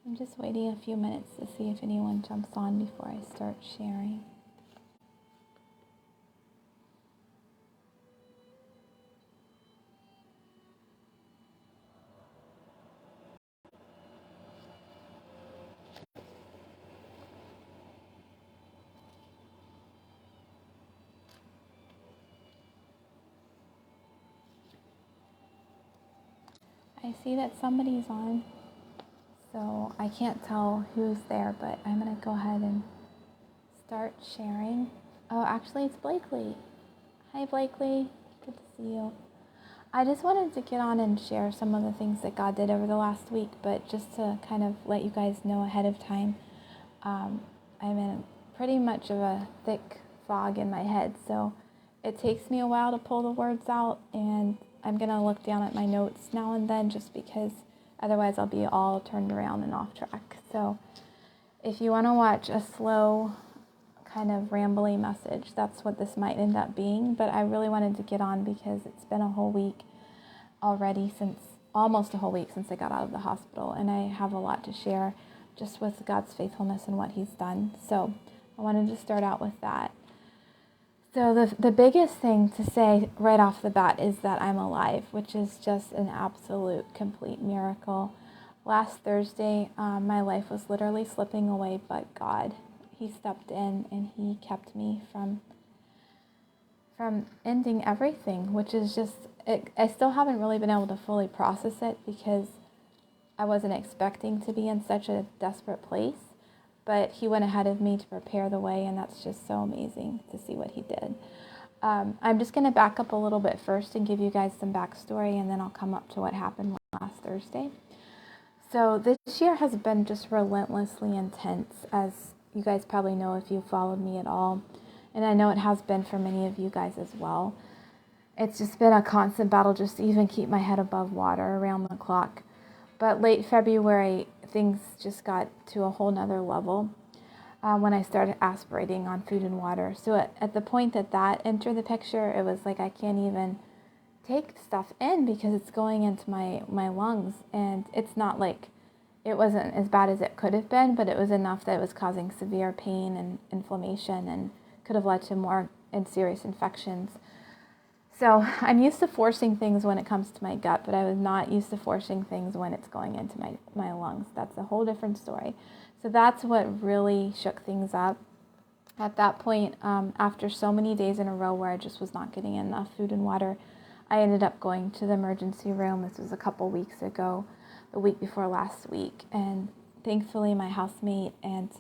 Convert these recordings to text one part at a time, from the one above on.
I'm just waiting a few minutes to see if anyone jumps on before I start sharing. I see that somebody's on, so I can't tell who's there, but I'm going to go ahead and start sharing. Oh, actually, it's Blakely. Hi, Blakely. Good to see you. I just wanted to get on and share some of the things that God did over the last week, but just to kind of let you guys know ahead of time, I'm in pretty much of a thick fog in my head, so it takes me a while to pull the words out, and I'm going to look down at my notes now and then just because otherwise I'll be all turned around and off track. So if you want to watch a slow kind of rambly message, that's what this might end up being, but I really wanted to get on because it's been a whole week already, almost a whole week since I got out of the hospital, and I have a lot to share just with God's faithfulness and what He's done. So I wanted to start out with that. So the biggest thing to say right off the bat is that I'm alive, which is just an absolute complete miracle. Last Thursday, my life was literally slipping away, but God, He stepped in and He kept me from ending everything, which is just, I still haven't really been able to fully process it because I wasn't expecting to be in such a desperate place. But He went ahead of me to prepare the way, and that's just so amazing to see what He did. I'm just going to back up a little bit first and give you guys some backstory, and then I'll come up to what happened last Thursday. So this year has been just relentlessly intense, as you guys probably know if you followed me at all. And I know it has been for many of you guys as well. It's just been a constant battle just to even keep my head above water around the clock. But late February, things just got to a whole nother level when I started aspirating on food and water. So at the point that entered the picture, it was like I can't even take stuff in because it's going into my lungs. And it's not like it wasn't as bad as it could have been, but it was enough that it was causing severe pain and inflammation and could have led to more and serious infections. So I'm used to forcing things when it comes to my gut, but I was not used to forcing things when it's going into my lungs. That's a whole different story. So that's what really shook things up. At that point, after so many days in a row where I just was not getting enough food and water, I ended up going to the emergency room. This was a couple weeks ago, the week before last week. And thankfully, my housemate and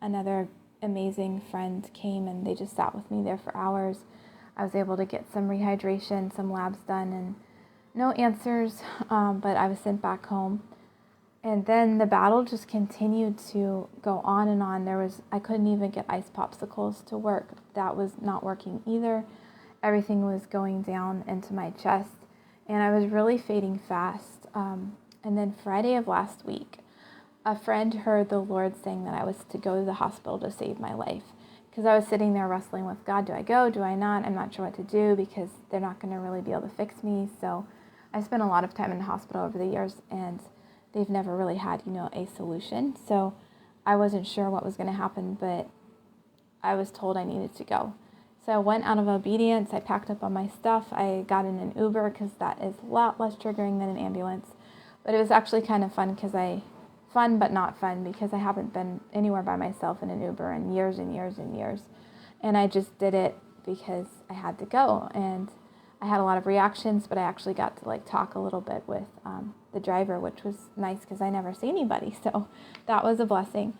another amazing friend came, and they just sat with me there for hours. I was able to get some rehydration, some labs done, and no answers, but I was sent back home. And then the battle just continued to go on and on. I couldn't even get ice popsicles to work. That was not working either. Everything was going down into my chest, and I was really fading fast. And then Friday of last week, a friend heard the Lord saying that I was to go to the hospital to save my life. Because I was sitting there wrestling with God, do I go, do I not? I'm not sure what to do because they're not going to really be able to fix me. So I spent a lot of time in the hospital over the years, and they've never really had, a solution. So I wasn't sure what was going to happen, but I was told I needed to go. So I went out of obedience. I packed up all my stuff. I got in an Uber because that is a lot less triggering than an ambulance. But it was actually kind of fun fun but not fun because I haven't been anywhere by myself in an Uber in years and years and years. And I just did it because I had to go. And I had a lot of reactions, but I actually got to talk a little bit with the driver, which was nice because I never see anybody. So that was a blessing.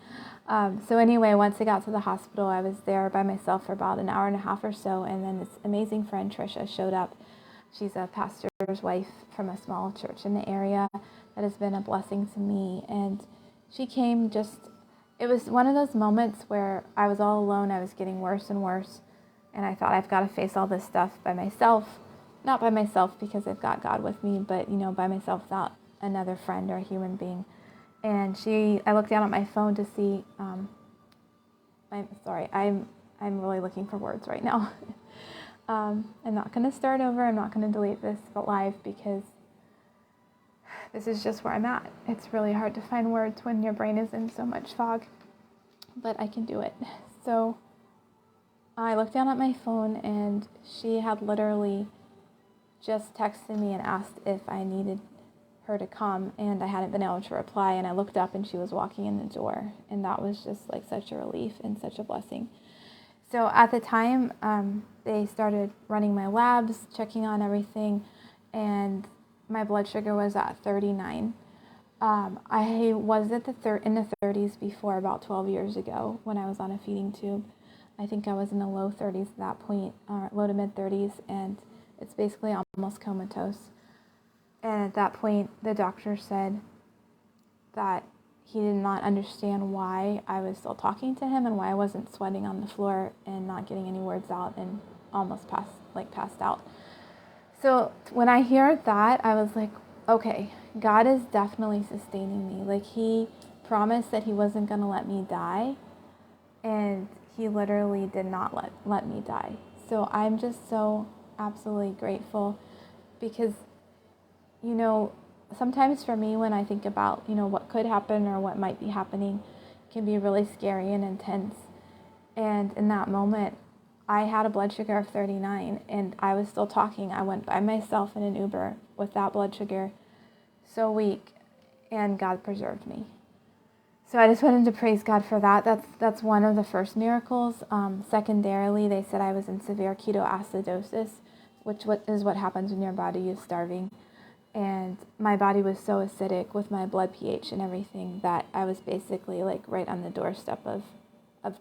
So anyway, once I got to the hospital, I was there by myself for about an hour and a half or so. And then this amazing friend, Trisha, showed up. She's a pastor's wife from a small church in the area that has been a blessing to me. And she came it was one of those moments where I was all alone. I was getting worse and worse. And I thought, I've got to face all this stuff by myself. Not by myself because I've got God with me, but, by myself without another friend or a human being. And I looked down at my phone to see, I'm really looking for words right now. I'm not going to start over. I'm not going to delete this live because this is just where I'm at. It's really hard to find words when your brain is in so much fog, but I can do it. So I looked down at my phone, and she had literally just texted me and asked if I needed her to come, and I hadn't been able to reply, and I looked up and she was walking in the door, and that was just like such a relief and such a blessing. So at the time, they started running my labs, checking on everything, and my blood sugar was at 39. I was at in the 30s before, about 12 years ago, when I was on a feeding tube. I think I was in the low 30s at that point, low to mid 30s, and it's basically almost comatose. And at that point, the doctor said that he did not understand why I was still talking to him and why I wasn't sweating on the floor and not getting any words out and almost passed out. So when I heard that, I was like, okay, God is definitely sustaining me. Like, he promised that he wasn't going to let me die, and he literally did not let me die. So I'm just so absolutely grateful, because, you know, sometimes for me, when I think about, you know, what could happen or what might be happening, it can be really scary and intense. And in that moment, I had a blood sugar of 39, and I was still talking. I went by myself in an Uber with that blood sugar, so weak, and God preserved me. So I just wanted to praise God for that. That's one of the first miracles. Secondarily, they said I was in severe ketoacidosis, which is what happens when your body is starving. And my body was so acidic with my blood pH and everything that I was basically like right on the doorstep of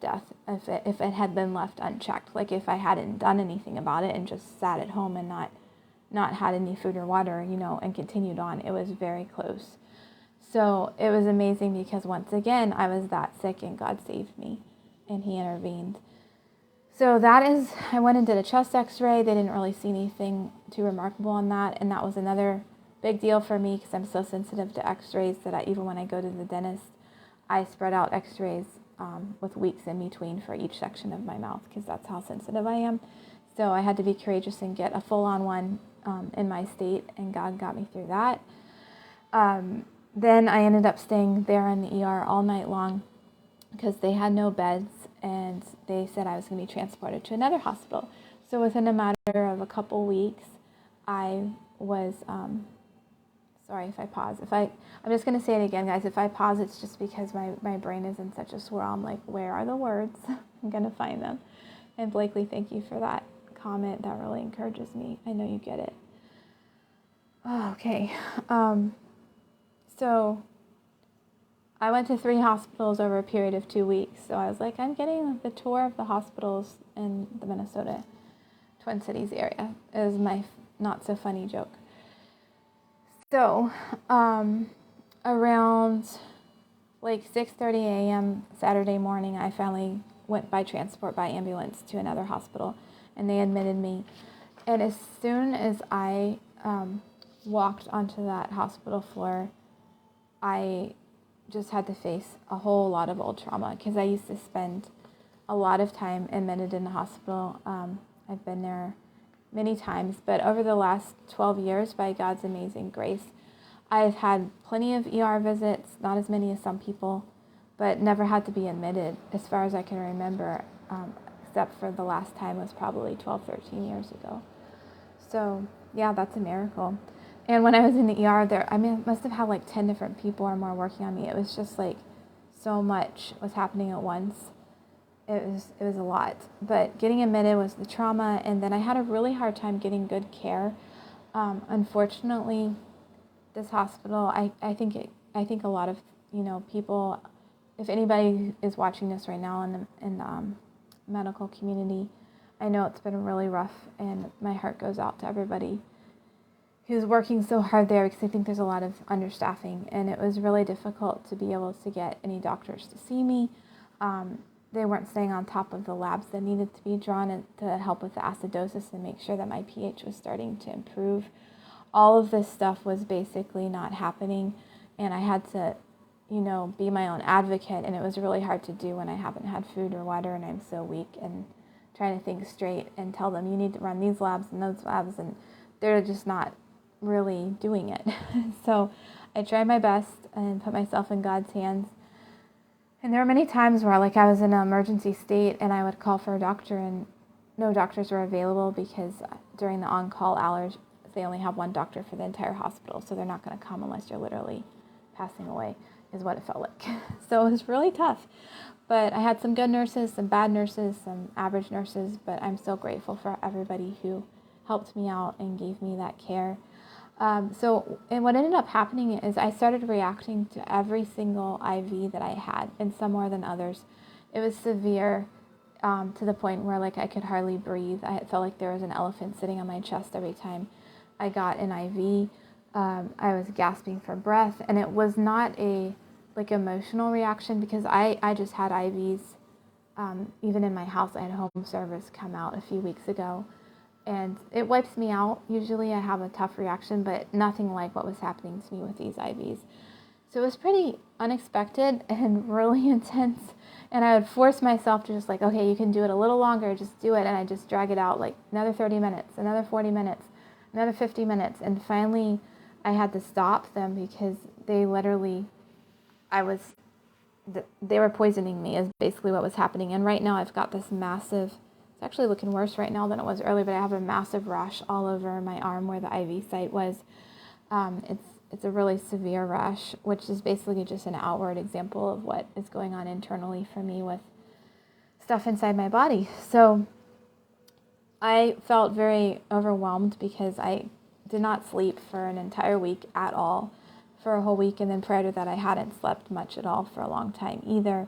death if it had been left unchecked. Like, if I hadn't done anything about it and just sat at home and not had any food or water, you know, and continued on, it was very close. So it was amazing, because once again, I was that sick and God saved me and he intervened. So I went and did a chest x-ray. They didn't really see anything too remarkable on that. And that was another big deal for me, because I'm so sensitive to x-rays that even when I go to the dentist, I spread out x-rays with weeks in between for each section of my mouth, because that's how sensitive I am. So I had to be courageous and get a full-on one in my state, and God got me through that. Then I ended up staying there in the ER all night long, because they had no beds, and they said I was going to be transported to another hospital. So within a matter of a couple weeks, I was, sorry if I pause. I'm just going to say it again, guys. If I pause, it's just because my brain is in such a swirl. I'm like, where are the words? I'm going to find them. And Blakely, thank you for that comment. That really encourages me. I know you get it. Oh, okay. So I went to 3 hospitals over a period of 2 weeks. So I was like, I'm getting the tour of the hospitals in the Minnesota Twin Cities area, is my not so funny joke. So around like 6:30 a.m. Saturday morning, I finally went by transport by ambulance to another hospital, and they admitted me. And as soon as I walked onto that hospital floor, I just had to face a whole lot of old trauma, because I used to spend a lot of time admitted in the hospital. I've been there many times, but over the last 12 years, by God's amazing grace, I've had plenty of ER visits, not as many as some people, but never had to be admitted as far as I can remember, except for the last time was probably 12, 13 years ago. So yeah, that's a miracle. And when I was in the ER, I must have had like 10 different people or more working on me. It was just like so much was happening at once. It was a lot. But getting admitted was the trauma, and then I had a really hard time getting good care. Unfortunately, this hospital, I think a lot of, you know, people, if anybody is watching this right now in the medical community, I know it's been really rough, and my heart goes out to everybody who's working so hard there, because I think there's a lot of understaffing, and it was really difficult to be able to get any doctors to see me. They weren't staying on top of the labs that needed to be drawn to help with the acidosis and make sure that my pH was starting to improve. All of this stuff was basically not happening, and I had to, you know, be my own advocate, and it was really hard to do when I haven't had food or water and I'm so weak, and trying to think straight and tell them you need to run these labs and those labs, and they're just not really doing it. So I tried my best and put myself in God's hands. And there were many times where like I was in an emergency state and I would call for a doctor and no doctors were available because during the on-call hours, they only have one doctor for the entire hospital. So they're not going to come unless you're literally passing away, is what it felt like. So it was really tough. But I had some good nurses, some bad nurses, some average nurses, but I'm so grateful for everybody who helped me out and gave me that care. And what ended up happening is I started reacting to every single IV that I had, and some more than others. It was severe to the point where like I could hardly breathe. I felt like there was an elephant sitting on my chest every time I got an IV. I was gasping for breath, and it was not a like emotional reaction because I just had IVs. Even in my house, I had home service come out a few weeks ago, and it wipes me out. Usually I have a tough reaction, but nothing like what was happening to me with these IVs. So it was pretty unexpected and really intense. And I would force myself to just like, okay, you can do it a little longer, just do it. And I just drag it out like another 30 minutes, another 40 minutes, another 50 minutes. And finally I had to stop them because they literally, they were poisoning me is basically what was happening. And right now I've got this massive, it's actually looking worse right now than it was earlier, but I have a massive rash all over my arm where the IV site was. It's a really severe rash, which is basically just an outward example of what is going on internally for me with stuff inside my body. So I felt very overwhelmed because I did not sleep for an entire week at all, for a whole week. And then prior to that, I hadn't slept much at all for a long time either.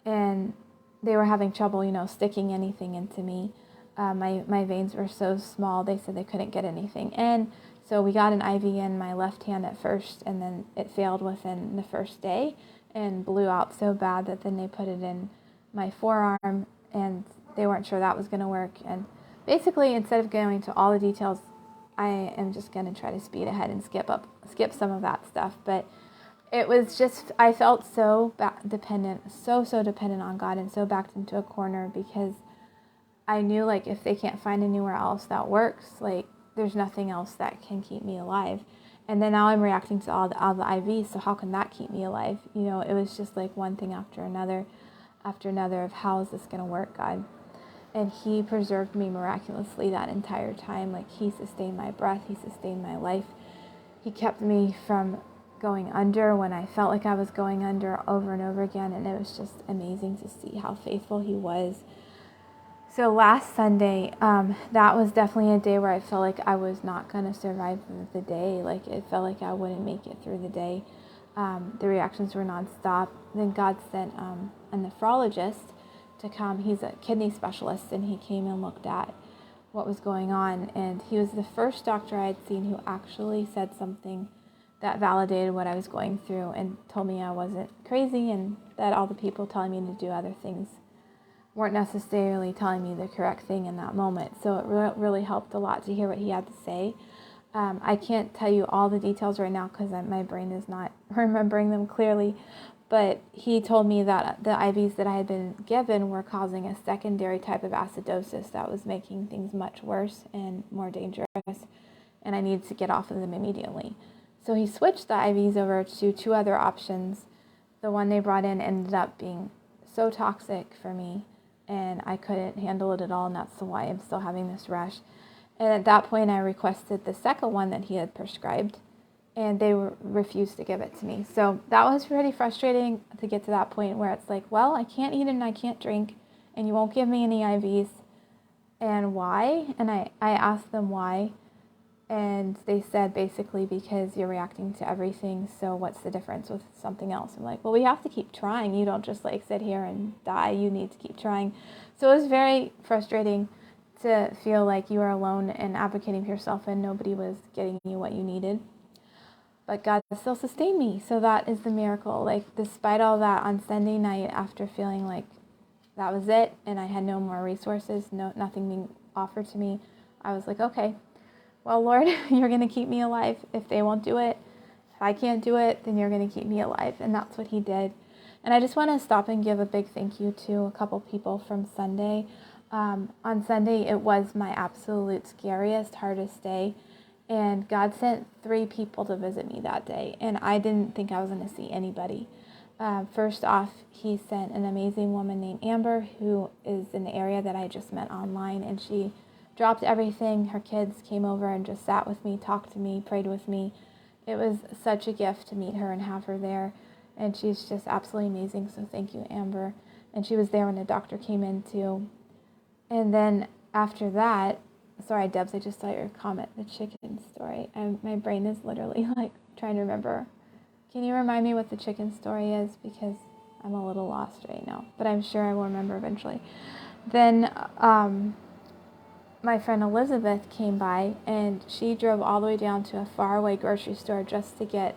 And they were having trouble, sticking anything into me. My veins were so small, they said they couldn't get anything in. So we got an IV in my left hand at first, and then it failed within the first day and blew out so bad that then they put it in my forearm, and they weren't sure that was going to work. And basically, instead of going into all the details, I am just going to try to speed ahead and skip some of that stuff. But it was just, I felt so dependent on God and so backed into a corner because I knew like if they can't find anywhere else that works, like there's nothing else that can keep me alive. And then now I'm reacting to all the IVs, so how can that keep me alive? It was just like one thing after another of how is this going to work, God? And He preserved me miraculously that entire time. Like He sustained my breath, He sustained my life. He kept me from going under when I felt like I was going under over and over again. And it was just amazing to see how faithful He was. So last Sunday, that was definitely a day where I felt like I was not going to survive the day. Like it felt like I wouldn't make it through the day. The reactions were nonstop. Then God sent a nephrologist to come. He's a kidney specialist, and he came and looked at what was going on. And he was the first doctor I had seen who actually said something that validated what I was going through and told me I wasn't crazy and that all the people telling me to do other things weren't necessarily telling me the correct thing in that moment. So it really helped a lot to hear what he had to say. I can't tell you all the details right now because my brain is not remembering them clearly, but he told me that the IVs that I had been given were causing a secondary type of acidosis that was making things much worse and more dangerous, and I needed to get off of them immediately. So he switched the IVs over to 2 other options. The one they brought in ended up being so toxic for me, and I couldn't handle it at all, and that's why I'm still having this rash. And at that point, I requested the second one that he had prescribed, and they refused to give it to me. So that was pretty frustrating to get to that point where it's like, well, I can't eat and I can't drink, and you won't give me any IVs, and why? And I asked them why, and they said basically because you're reacting to everything, so what's the difference with something else? I'm like, well, we have to keep trying. You don't just like sit here and die. You need to keep trying. So it was very frustrating to feel like you were alone and advocating for yourself and nobody was getting you what you needed. But God still sustained me, so that is the miracle. Like, despite all that, on Sunday night, after feeling like that was it and I had no more resources, nothing being offered to me, I was like, okay, well, Lord, you're going to keep me alive if they won't do it. If I can't do it, then you're going to keep me alive. And that's what He did. And I just want to stop and give a big thank you to a couple people from Sunday. On Sunday, it was my absolute scariest, hardest day. And God sent 3 people to visit me that day, and I didn't think I was going to see anybody. First off, he sent an amazing woman named Amber, who is in the area that I just met online, and she dropped everything. Her kids came over and just sat with me, talked to me, prayed with me. It was such a gift to meet her and have her there, and she's just absolutely amazing, so thank you, Amber. And she was there when the doctor came in, too. And then after that, sorry, Debs, I just saw your comment, the chicken story. My brain is literally like trying to remember. Can you remind me what the chicken story is? Because I'm a little lost right now, but I'm sure I will remember eventually. Then my friend Elizabeth came by, and she drove all the way down to a faraway grocery store just to get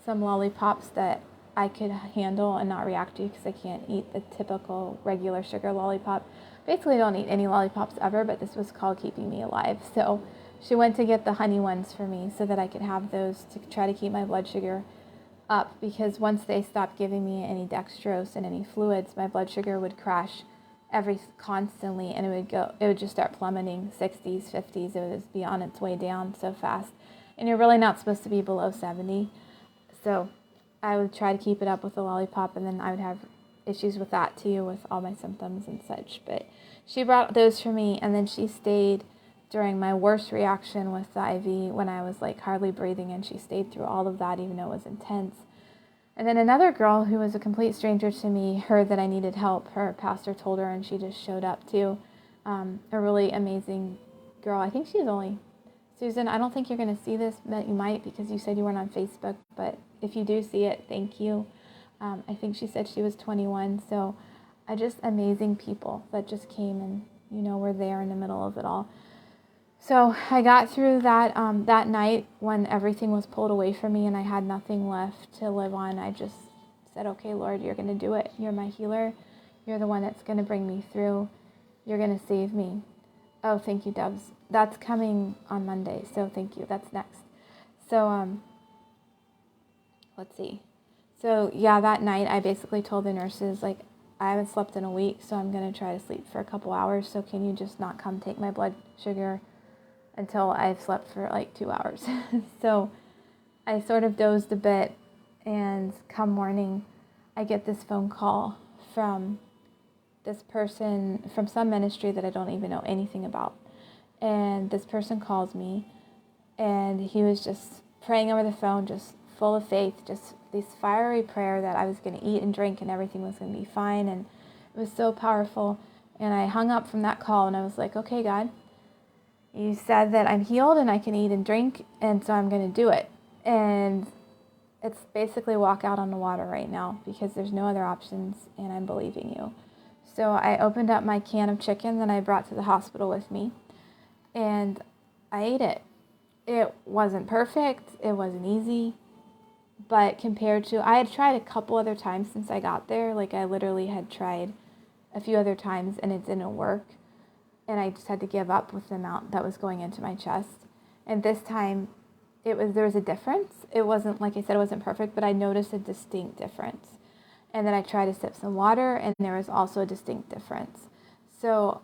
some lollipops that I could handle and not react to, because I can't eat the typical regular sugar lollipop. Basically, I don't eat any lollipops ever, but this was called keeping me alive. So she went to get the honey ones for me so that I could have those to try to keep my blood sugar up, because once they stopped giving me any dextrose and any fluids, my blood sugar would crash constantly, and it would just start plummeting 60s, 50s. It would just be on its way down so fast. And you're really not supposed to be below 70. So I would try to keep it up with the lollipop, and then I would have issues with that too, with all my symptoms and such. But she brought those for me, and then she stayed during my worst reaction with the IV when I was like hardly breathing, and she stayed through all of that, even though it was intense. And then another girl who was a complete stranger to me heard that I needed help. Her pastor told her, and she just showed up too. A really amazing girl. I think she's only, Susan, I don't think you're going to see this, but you might, because you said you weren't on Facebook, but if you do see it, thank you. I think she said she was 21, so just amazing people that just came and, were there in the middle of it all. So I got through that that night when everything was pulled away from me and I had nothing left to live on. I just said, okay, Lord, you're going to do it. You're my healer. You're the one that's going to bring me through. You're going to save me. Oh, thank you, Debs. That's coming on Monday, so thank you. That's next. So, let's see. So, yeah, that night I basically told the nurses, like, I haven't slept in a week, so I'm going to try to sleep for a couple hours. So can you just not come take my blood sugar until I've slept for like 2 hours? So I sort of dozed a bit, and come morning, I get this phone call from this person from some ministry that I don't even know anything about. And this person calls me, and he was just praying over the phone, just full of faith, just this fiery prayer that I was going to eat and drink and everything was going to be fine. And it was so powerful. And I hung up from that call, and I was like, okay, God, you said that I'm healed and I can eat and drink, and so I'm going to do it. And it's basically walk out on the water right now, because there's no other options, and I'm believing you. So I opened up my can of chicken that I brought to the hospital with me, and I ate it. It wasn't perfect. It wasn't easy. But compared to, I had tried a couple other times since I got there. Like, I literally had tried a few other times, and it didn't work. And I just had to give up with the amount that was going into my chest. And this time, there was a difference. It wasn't, like I said, it wasn't perfect, but I noticed a distinct difference. And then I tried to sip some water, and there was also a distinct difference. So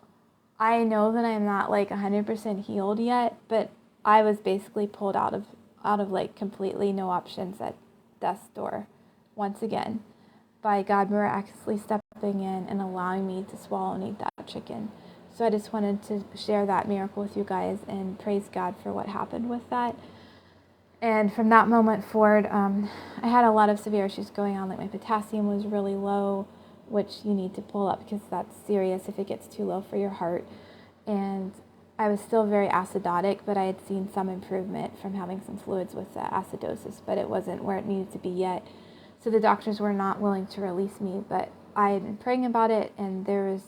I know that I'm not like 100% healed yet, but I was basically pulled out of like completely no options at death's door once again by God miraculously stepping in and allowing me to swallow and eat that chicken. So I just wanted to share that miracle with you guys and praise God for what happened with that. And from that moment forward, I had a lot of severe issues going on. Like, my potassium was really low, which you need to pull up because that's serious if it gets too low for your heart. And I was still very acidotic, but I had seen some improvement from having some fluids with the acidosis, but it wasn't where it needed to be yet. So the doctors were not willing to release me, but I had been praying about it, and there was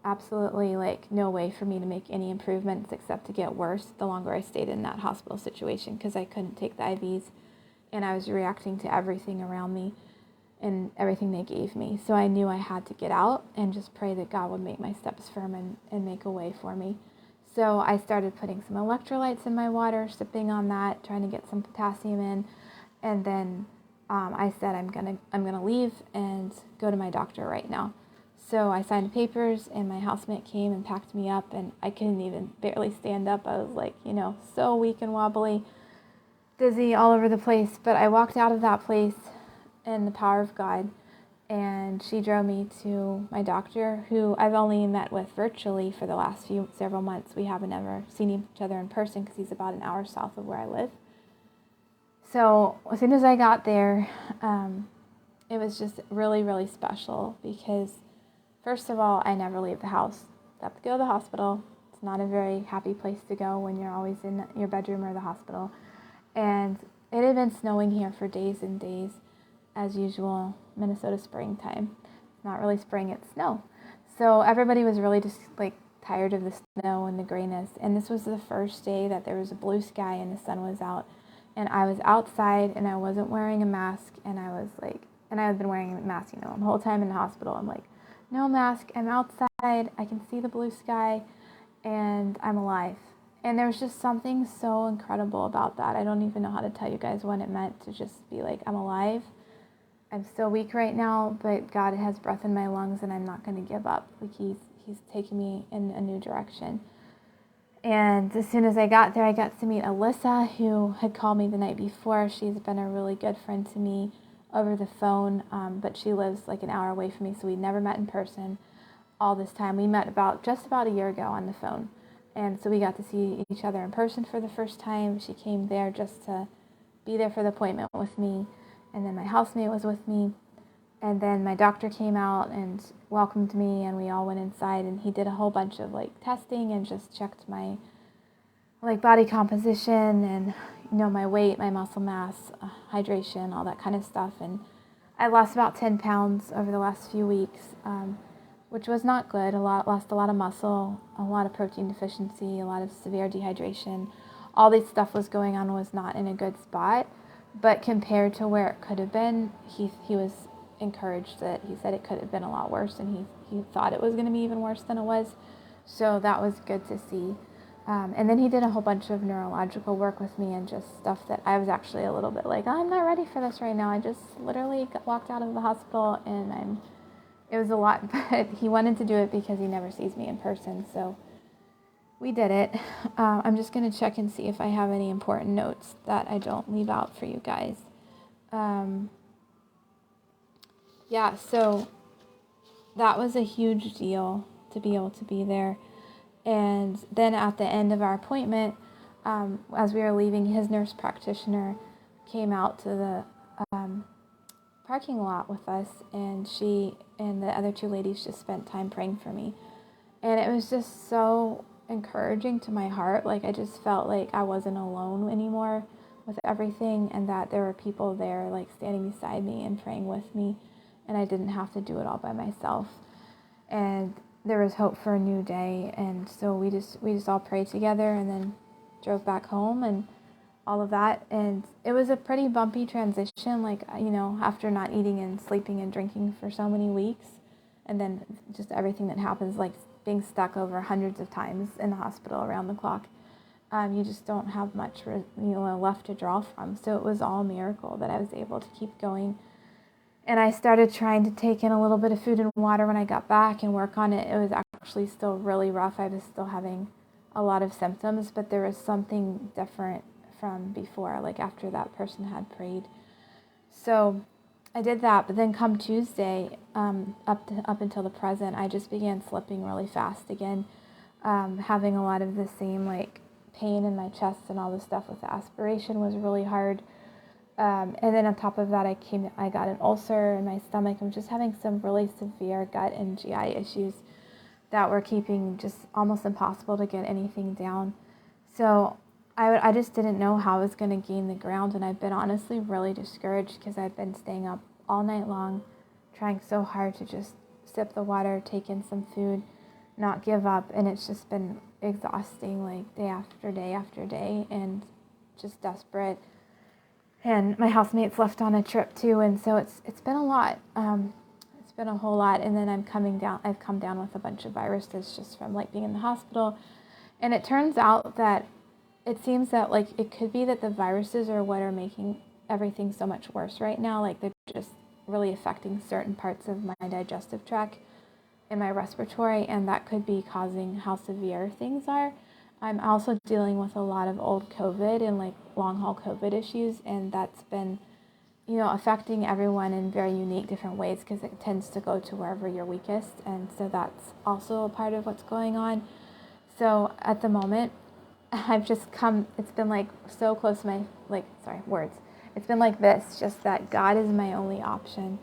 absolutely no way for me to make any improvements except to get worse the longer I stayed in that hospital situation, because I couldn't take the IVs, and I was reacting to everything around me and everything they gave me. So I knew I had to get out and just pray that God would make my steps firm and make a way for me. So I started putting some electrolytes in my water, sipping on that, trying to get some potassium in, and then I said I'm gonna leave and go to my doctor right now. So I signed the papers, and my housemate came and packed me up, and I couldn't even barely stand up. I was like, so weak and wobbly, dizzy all over the place. But I walked out of that place in the power of God, and she drove me to my doctor, who I've only met with virtually for the last several months. We haven't ever seen each other in person because he's about an hour south of where I live. So as soon as I got there, it was just really, really special because, first of all, I never leave the house. I have to go to the hospital. It's not a very happy place to go when you're always in your bedroom or the hospital. And it had been snowing here for days and days, as usual, Minnesota springtime. It's not really spring, it's snow. So everybody was really just tired of the snow and the grayness. And this was the first day that there was a blue sky and the sun was out. And I was outside and I wasn't wearing a mask. And I was and I had been wearing a mask, the whole time in the hospital. I'm like, no mask, I'm outside, I can see the blue sky, and I'm alive. And there was just something so incredible about that. I don't even know how to tell you guys what it meant to just be like, I'm alive. I'm still weak right now, but God has breath in my lungs, and I'm not going to give up. He's taking me in a new direction. And as soon as I got there, I got to meet Alyssa, who had called me the night before. She's been a really good friend to me over the phone, but she lives an hour away from me, so we never met in person all this time. We met just about a year ago on the phone, and so we got to see each other in person for the first time. She came there just to be there for the appointment with me, and then my housemate was with me, and then my doctor came out and welcomed me, and we all went inside, and he did a whole bunch of testing and just checked my body composition and my weight, my muscle mass, hydration, all that kind of stuff. And I lost about 10 pounds over the last few weeks, which was not good. Lost a lot of muscle, a lot of protein deficiency, a lot of severe dehydration. All this stuff was going on, was not in a good spot. But compared to where it could have been, he was encouraged. That he said it could have been a lot worse, and he thought it was going to be even worse than it was. So that was good to see. And then he did a whole bunch of neurological work with me, and just stuff that I was actually a little bit I'm not ready for this right now. I just literally walked out of the hospital, and it was a lot, but he wanted to do it because he never sees me in person. So we did it. I'm just going to check and see if I have any important notes that I don't leave out for you guys. Yeah, so that was a huge deal to be able to be there. And then at the end of our appointment, as we were leaving, his nurse practitioner came out to the parking lot with us, and she and the other two ladies just spent time praying for me. And it was just so encouraging to my heart. I just felt like I wasn't alone anymore with everything, and that there were people there standing beside me and praying with me, and I didn't have to do it all by myself. And there was hope for a new day. And so we just all prayed together, and then drove back home and all of that. And it was a pretty bumpy transition, after not eating and sleeping and drinking for so many weeks, and then just everything that happens, being stuck over hundreds of times in the hospital around the clock. You just don't have much left to draw from. So it was all a miracle that I was able to keep going. And I started trying to take in a little bit of food and water when I got back and work on it. It was actually still really rough. I was still having a lot of symptoms, but there was something different from before, after that person had prayed. So I did that, but then come Tuesday, up until the present, I just began slipping really fast again, having a lot of the same pain in my chest, and all the stuff with the aspiration was really hard. And then on top of that, I got an ulcer in my stomach. I'm just having some really severe gut and GI issues that were keeping just almost impossible to get anything down. So I just didn't know how I was going to gain the ground, and I've been honestly really discouraged because I've been staying up all night long, trying so hard to just sip the water, take in some food, not give up, and it's just been exhausting, day after day after day, and just desperate. And my housemate's left on a trip too, and so it's been a lot. It's been a whole lot, and then I've come down with a bunch of viruses just from being in the hospital. And it turns out that it seems that it could be that the viruses are what are making everything so much worse right now. They're just really affecting certain parts of my digestive tract, in my respiratory, and that could be causing how severe things are. I'm also dealing with a lot of old COVID and like long haul COVID issues, and that's been, affecting everyone in very unique different ways because it tends to go to wherever you're weakest. And so that's also a part of what's going on. So at the moment, it's been like so close to words. It's been like this, just that God is my only option.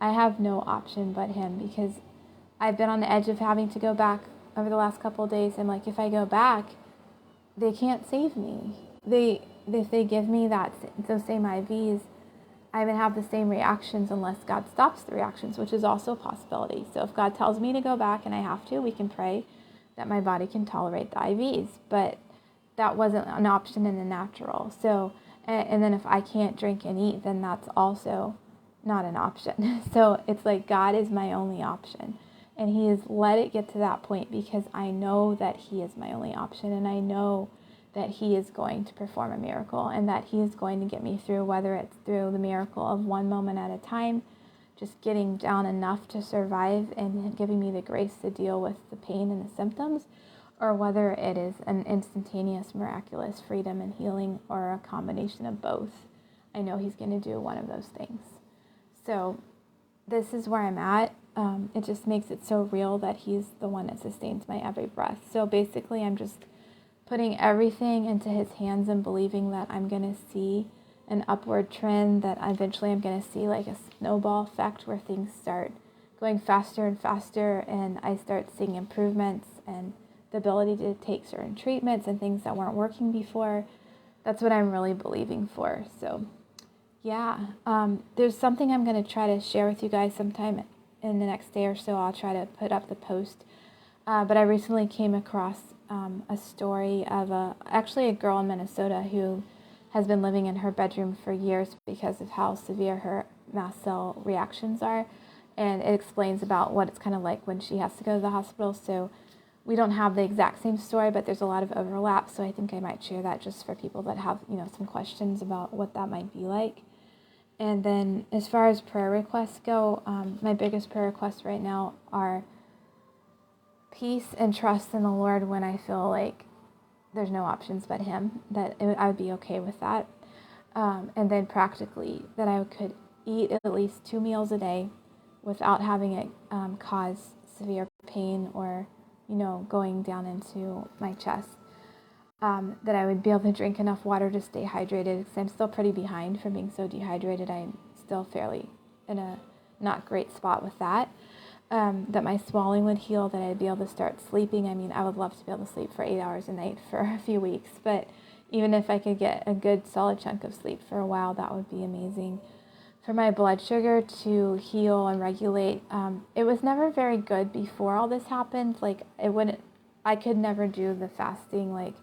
I have no option but him, because I've been on the edge of having to go back over the last couple of days. And like, if I go back, they can't save me. If they give me those same IVs, I would have the same reactions unless God stops the reactions, which is also a possibility. So if God tells me to go back and I have to, we can pray that my body can tolerate the IVs. But that wasn't an option in the natural. So, and then if I can't drink and eat, then that's also not an option. So it's like God is my only option. And he has let it get to that point because I know that he is my only option. And I know that he is going to perform a miracle and that he is going to get me through, whether it's through the miracle of one moment at a time, just getting down enough to survive and giving me the grace to deal with the pain and the symptoms, or whether it is an instantaneous, miraculous freedom and healing, or a combination of both. I know he's going to do one of those things. So this is where I'm at. It just makes it so real that he's the one that sustains my every breath. So basically, I'm just putting everything into his hands and believing that I'm going to see an upward trend, that eventually I'm going to see like a snowball effect where things start going faster and faster, and I start seeing improvements and the ability to take certain treatments and things that weren't working before. That's what I'm really believing for. So yeah, there's something I'm going to try to share with you guys sometime in the next day or so. I'll try to put up the post. But I recently came across a story of actually a girl in Minnesota who has been living in her bedroom for years because of how severe her mast cell reactions are. And it explains about what it's kind of like when she has to go to the hospital. So we don't have the exact same story, but there's a lot of overlap. So I think I might share that just for people that have, some questions about what that might be like. And then as far as prayer requests go, my biggest prayer requests right now are peace and trust in the Lord when I feel like there's no options but him, I would be okay with that. And then practically that I could eat at least 2 meals a day without having it cause severe pain or, going down into my chest. That I would be able to drink enough water to stay hydrated, because I'm still pretty behind from being so dehydrated. I'm still fairly in a not great spot with that. That my swallowing would heal, that I'd be able to start sleeping. I mean, I would love to be able to sleep for 8 hours a night for a few weeks, but even if I could get a good solid chunk of sleep for a while, that would be amazing. For my blood sugar to heal and regulate, it was never very good before all this happened. I could never do the fasting,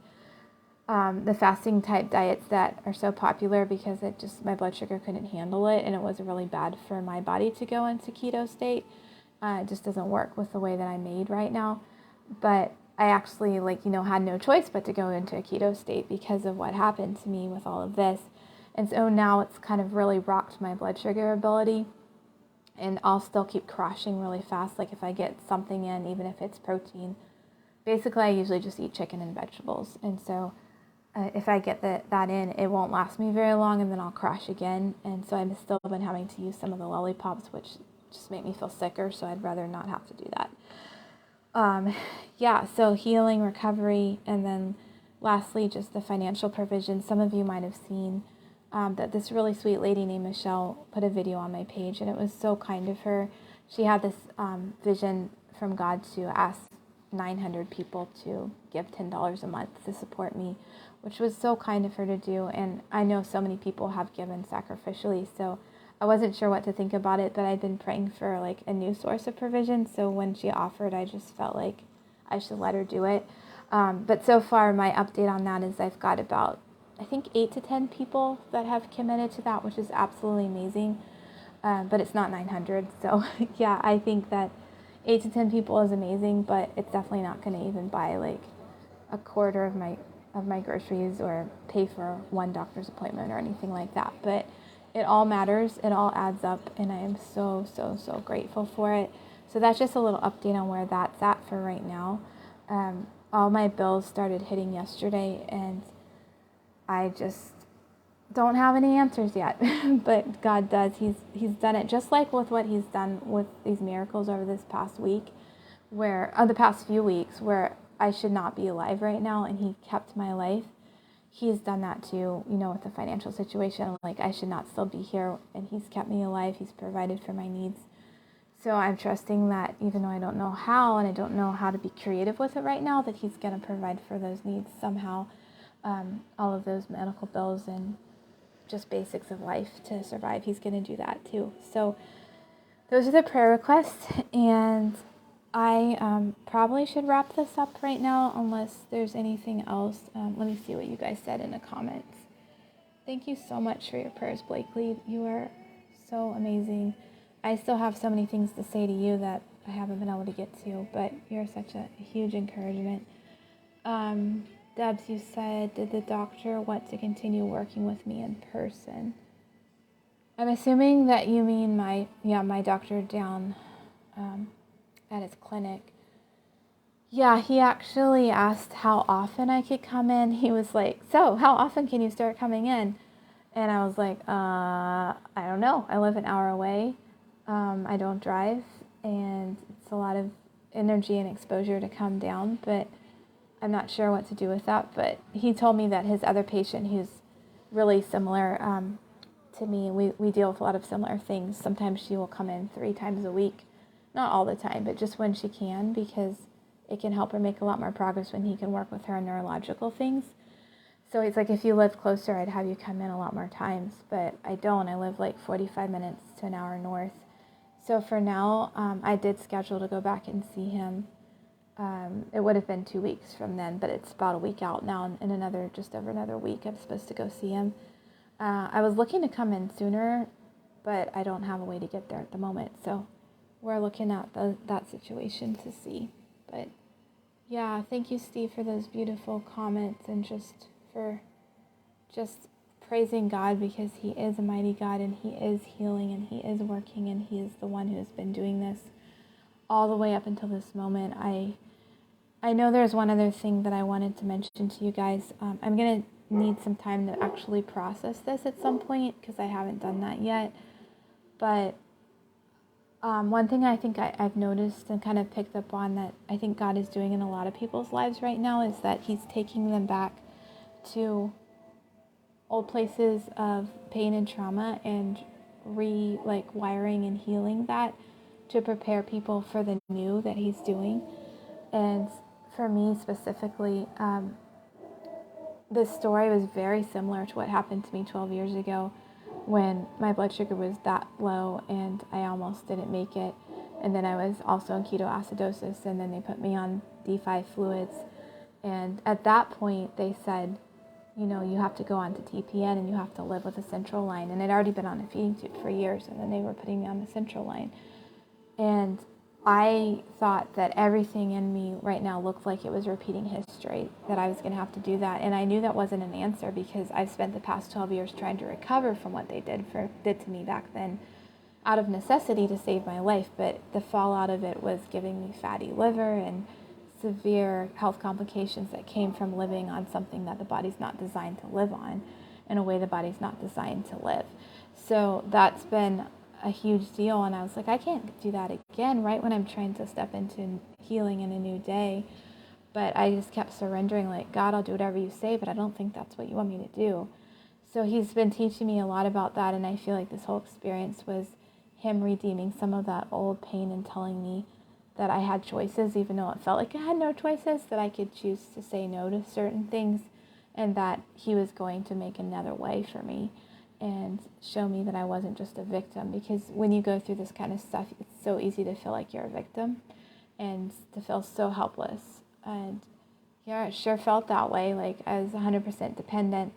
the fasting type diets that are so popular, because my blood sugar couldn't handle it, and it was really bad for my body to go into keto state. It just doesn't work with the way that I'm made right now. But I actually had no choice but to go into a keto state because of what happened to me with all of this. And so now it's kind of really rocked my blood sugar ability, and I'll still keep crashing really fast. Like if I get something in, even if it's protein, basically I usually just eat chicken and vegetables. And so if I get that in, it won't last me very long, and then I'll crash again. And so I've still been having to use some of the lollipops, which just make me feel sicker, so I'd rather not have to do that. So healing, recovery, and then lastly, just the financial provision. Some of you might have seen that this really sweet lady named Michelle put a video on my page, and it was so kind of her. She had this vision from God to ask 900 people to give $10 a month to support me, which was so kind of her to do. And I know so many people have given sacrificially, so I wasn't sure what to think about it, but I'd been praying for a new source of provision. So when she offered, I just felt like I should let her do it. But so far, my update on that is I've got about, I think, 8 to 10 people that have committed to that, which is absolutely amazing. But it's not 900. So yeah, I think that 8 to 10 people is amazing, but it's definitely not going to even buy a quarter of my groceries or pay for one doctor's appointment or anything like that. But it all matters. It all adds up, and I am so, so, so grateful for it. So that's just a little update on where that's at for right now. All my bills started hitting yesterday, and I just don't have any answers yet. But God does. He's done it, just like with what he's done with these miracles over this past week, the past few weeks, where I should not be alive right now, and he kept my life. He's done that too, with the financial situation. Like, I should not still be here, and he's kept me alive. He's provided for my needs. So I'm trusting that, even though I don't know how, and I don't know how to be creative with it right now, that he's going to provide for those needs somehow. All of those medical bills and just basics of life to survive, he's going to do that too. So those are the prayer requests, and I probably should wrap this up right now unless there's anything else. Let me see what you guys said in the comments. Thank you so much for your prayers, Blakely. You are so amazing. I still have so many things to say to you that I haven't been able to get to, but you're such a huge encouragement. Debs, you said, did the doctor want to continue working with me in person? I'm assuming that you mean my doctor down at his clinic. Yeah, he actually asked how often I could come in. He was like, so how often can you start coming in? And I was like, I don't know. I live an hour away. I don't drive, and it's a lot of energy and exposure to come down, but I'm not sure what to do with that. But he told me that his other patient, who's really similar to me, we deal with a lot of similar things. Sometimes she will come in 3 times a week. Not all the time, but just when she can, because it can help her make a lot more progress when he can work with her on neurological things. So he's like, if you lived closer, I'd have you come in a lot more times, but I don't. I live like 45 minutes to an hour north. So for now, I did schedule to go back and see him. It would have been 2 weeks from then, but it's about a week out now, and in just over another week, I'm supposed to go see him. I was looking to come in sooner, but I don't have a way to get there at the moment. So we're looking at that situation to see. But yeah, thank you, Steve, for those beautiful comments, and for praising God, because he is a mighty God, and he is healing, and he is working, and he is the one who has been doing this all the way up until this moment. I know there's one other thing that I wanted to mention to you guys. I'm going to need some time to actually process this at some point, because I haven't done that yet. But one thing I think I've noticed and kind of picked up on that I think God is doing in a lot of people's lives right now is that he's taking them back to old places of pain and trauma and wiring and healing that to prepare people for the new that he's doing. And for me specifically, this story was very similar to what happened to me 12 years ago when my blood sugar was that low and I almost didn't make it. And then I was also in ketoacidosis, and then they put me on D5 fluids. And at that point, they said, you have to go on to TPN and you have to live with a central line. And I'd already been on a feeding tube for years, and then they were putting me on the central line. And I thought that everything in me right now looked like it was repeating history, that I was going to have to do that. And I knew that wasn't an answer, because I've spent the past 12 years trying to recover from what they did to me back then out of necessity to save my life. But the fallout of it was giving me fatty liver and severe health complications that came from living on something that the body's not designed to live on, in a way the body's not designed to live. So that's been a huge deal, and I was like, I can't do that again right when I'm trying to step into healing in a new day. But I just kept surrendering, like, God, I'll do whatever you say, but I don't think that's what you want me to do. So he's been teaching me a lot about that, and I feel like this whole experience was him redeeming some of that old pain and telling me that I had choices, even though it felt like I had no choices, that I could choose to say no to certain things, and that he was going to make another way for me and show me that I wasn't just a victim. Because when you go through this kind of stuff, it's so easy to feel like you're a victim and to feel so helpless. And yeah, it sure felt that way, like I was 100% dependent,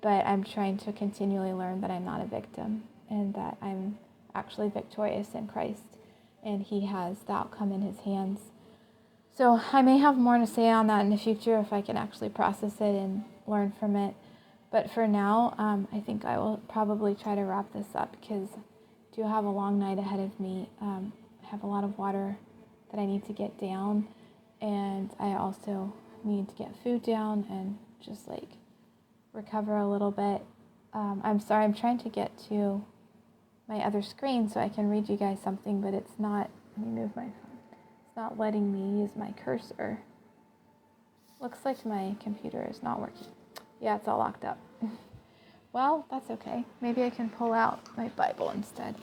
but I'm trying to continually learn that I'm not a victim, and that I'm actually victorious in Christ, and he has the outcome in his hands. So I may have more to say on that in the future if I can actually process it and learn from it. But for now, I think I will probably try to wrap this up, because I do have a long night ahead of me. I have a lot of water that I need to get down, and I also need to get food down and just like recover a little bit. I'm sorry, I'm trying to get to my other screen so I can read you guys something, but it's not. Let me move my phone. It's not letting me use my cursor. Looks like my computer is not working. Yeah, it's all locked up. Well, that's okay. Maybe I can pull out my Bible instead.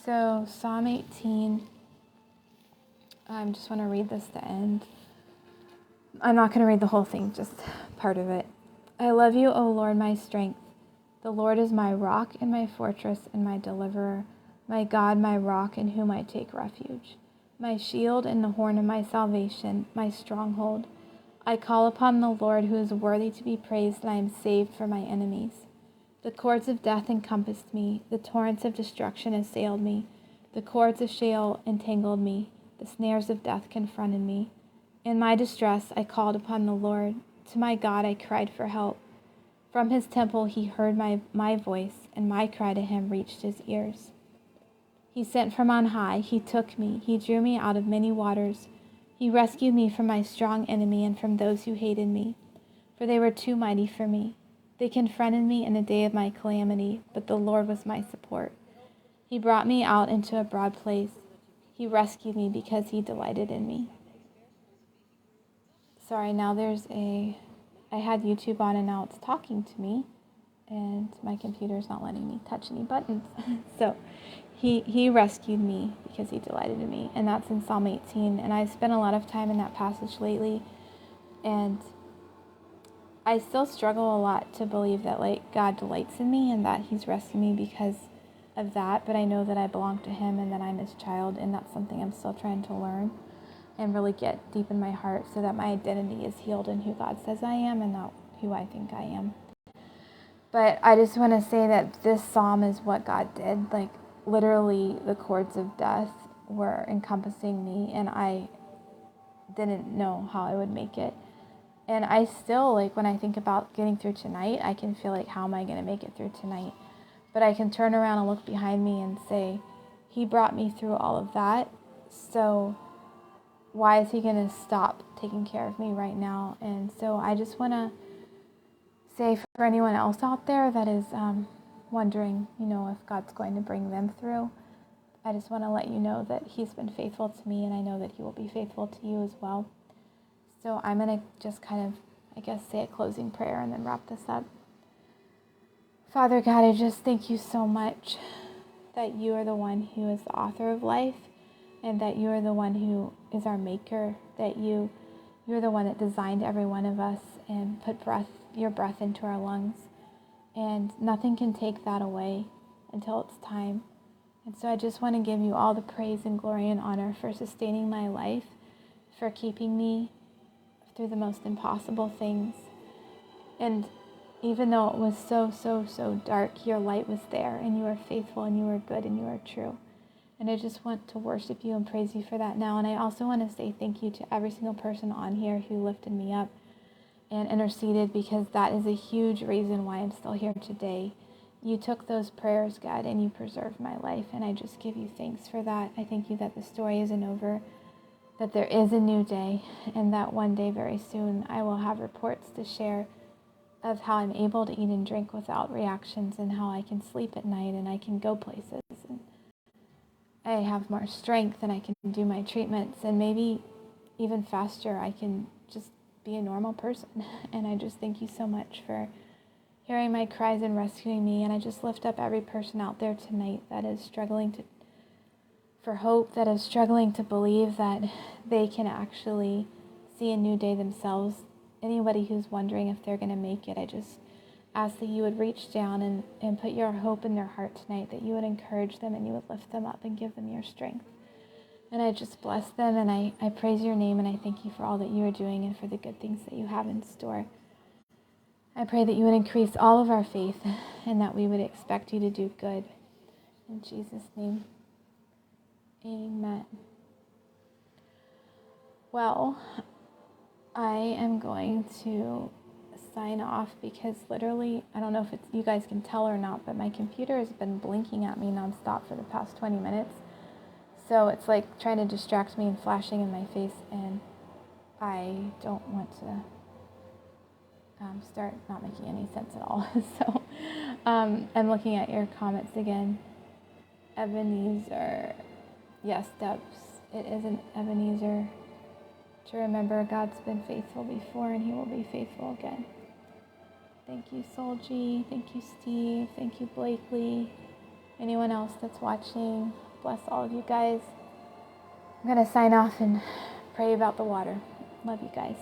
So Psalm 18, I just want to read this to end. I'm not going to read the whole thing, just part of it. I love you, O Lord, my strength. The Lord is my rock and my fortress and my deliverer, my God, my rock in whom I take refuge, my shield and the horn of my salvation, my stronghold. I call upon the Lord who is worthy to be praised, and I am saved from my enemies. The cords of death encompassed me, the torrents of destruction assailed me, the cords of Sheol entangled me, the snares of death confronted me. In my distress I called upon the Lord. To my God I cried for help. From his temple he heard my voice, and my cry to him reached his ears. He sent from on high, he took me, he drew me out of many waters. He rescued me from my strong enemy and from those who hated me, for they were too mighty for me. They confronted me in the day of my calamity, but the Lord was my support. He brought me out into a broad place. He rescued me because he delighted in me. Sorry, now I had YouTube on and now it's talking to me, and my computer's not letting me touch any buttons. So he rescued me because he delighted in me, and that's in Psalm 18. And I've spent a lot of time in that passage lately, and I still struggle a lot to believe that like God delights in me and that he's rescued me because of that, but I know that I belong to him and that I'm his child, and that's something I'm still trying to learn and really get deep in my heart so that my identity is healed in who God says I am and not who I think I am. But I just want to say that this psalm is what God did. Like literally the cords of death were encompassing me, and I didn't know how I would make it. And I still, like, when I think about getting through tonight, I can feel like, how am I going to make it through tonight? But I can turn around and look behind me and say, he brought me through all of that. So why is he going to stop taking care of me right now? And so I just want to say for anyone else out there that is wondering, if God's going to bring them through, I just want to let you know that he's been faithful to me, and I know that he will be faithful to you as well. So I'm going to just kind of, say a closing prayer and then wrap this up. Father God, I just thank you so much that you are the one who is the author of life, and that you are the one who is our maker, that you're the one that designed every one of us and put your breath into our lungs. And nothing can take that away until it's time. And so I just want to give you all the praise and glory and honor for sustaining my life, for keeping me through the most impossible things. And even though it was so dark, your light was there, and you are faithful, and you are good, and you are true. And I just want to worship you and praise you for that now. And I also want to say thank you to every single person on here who lifted me up and interceded, because that is a huge reason why I'm still here today. You took those prayers, God, and you preserved my life, and I just give you thanks for that. I thank you that the story isn't over, that there is a new day, and that one day very soon I will have reports to share of how I'm able to eat and drink without reactions, and how I can sleep at night, and I can go places, and I have more strength, and I can do my treatments, and maybe even faster I can just be a normal person. And I just thank you so much for hearing my cries and rescuing me. And I just lift up every person out there tonight that is struggling for hope, that is struggling to believe that they can actually see a new day themselves. Anybody who's wondering if they're going to make it, I just ask that you would reach down and put your hope in their heart tonight, that you would encourage them and you would lift them up and give them your strength. And I just bless them, and I praise your name, and I thank you for all that you are doing and for the good things that you have in store. I pray that you would increase all of our faith, and that we would expect you to do good. In Jesus' name, amen. Well, I am going to sign off, because literally, I don't know if you guys can tell or not, but my computer has been blinking at me nonstop for the past 20 minutes. So it's like trying to distract me and flashing in my face, and I don't want to start not making any sense at all. So I'm looking at your comments again. Ebenezer. Yes, Debs. It is an Ebenezer to remember God's been faithful before and he will be faithful again. Thank you, Solji. Thank you, Steve. Thank you, Blakely. Anyone else that's watching, bless all of you guys. I'm going to sign off and pray about the water. Love you guys.